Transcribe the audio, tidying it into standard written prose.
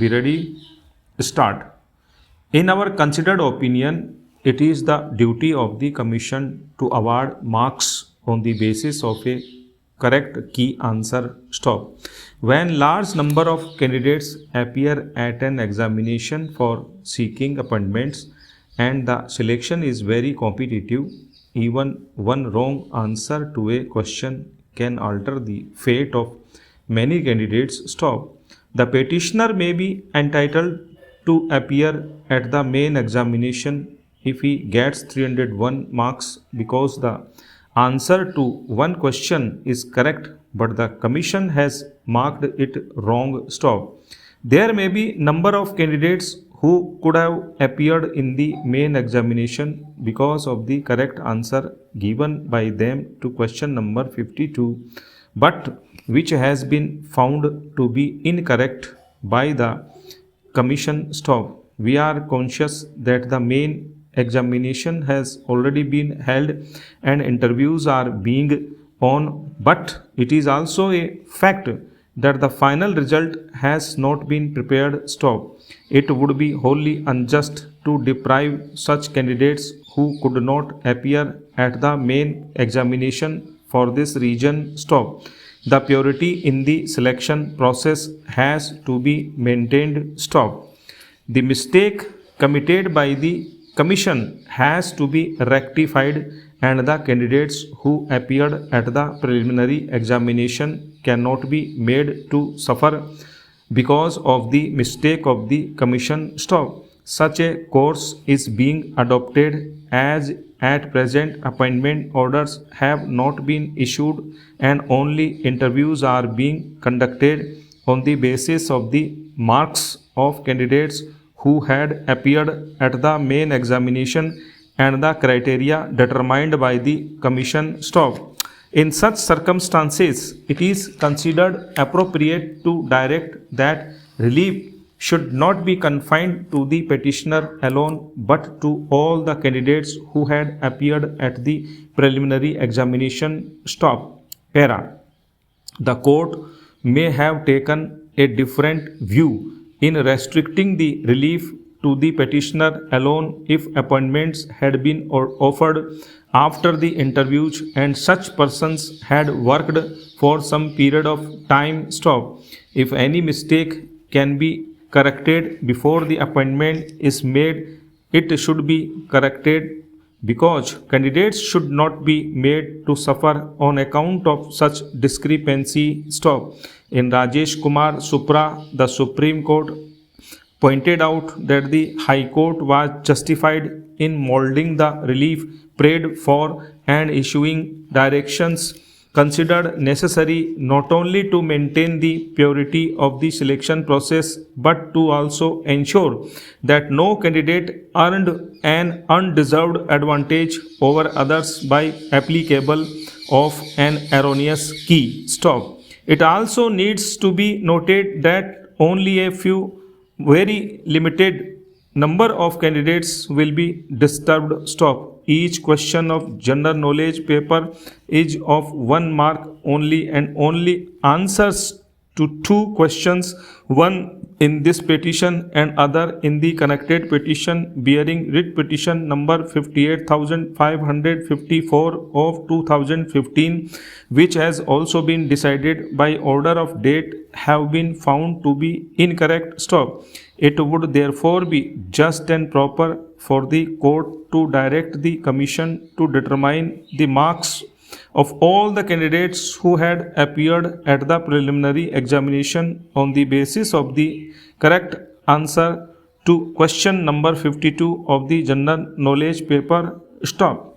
Be ready? Start. In our considered opinion, it is the duty of the Commission to award marks on the basis of a correct key answer. Stop. When large number of candidates appear at an examination for seeking appointments and the selection is very competitive, even one wrong answer to a question can alter the fate of many candidates. Stop. The petitioner may be entitled to appear at the main examination if he gets 301 marks because the answer to one question is correct but the commission has marked it wrong. Stop. There may be number of candidates who could have appeared in the main examination because of the correct answer given by them to question number 52, but which has been found to be incorrect by the commission. Stop. We are conscious that the main examination has already been held and interviews are being on, but it is also a fact that the final result has not been prepared. Stop. It would be wholly unjust to deprive such candidates who could not appear at the main examination for this reason. Stop. The purity in the selection process has to be maintained. Stop. The mistake committed by the commission has to be rectified and the candidates who appeared at the preliminary examination cannot be made to suffer because of the mistake of the commission. Stop. Such a course is being adopted as at present appointment orders have not been issued and only interviews are being conducted on the basis of the marks of candidates who had appeared at the main examination and the criteria determined by the commission. Stop. In such circumstances, it is considered appropriate to direct that relief should not be confined to the petitioner alone but to all the candidates who had appeared at the preliminary examination. Stop. Para. The court may have taken a different view in restricting the relief to the petitioner alone if appointments had been offered after the interviews and such persons had worked for some period of time. Stop. If any mistake can be corrected before the appointment is made, it should be corrected because candidates should not be made to suffer on account of such discrepancy. Stop. In Rajesh Kumar Supra, the Supreme Court pointed out that the High Court was justified in molding the relief prayed for and issuing directions considered necessary not only to maintain the purity of the selection process but to also ensure that no candidate earned an undeserved advantage over others by applicable of an erroneous key. Stop. It also needs to be noted that only a few very limited number of candidates will be disturbed. Stop. Each question of general knowledge paper is of 1 mark only and only answers to 2 questions, one in this petition and other in the connected petition bearing writ petition number 58,554 of 2015, which has also been decided by order of date, have been found to be incorrect. Stop. It would therefore be just and proper for the court to direct the commission to determine the marks of all the candidates who had appeared at the preliminary examination on the basis of the correct answer to question number 52 of the general knowledge paper. Stop.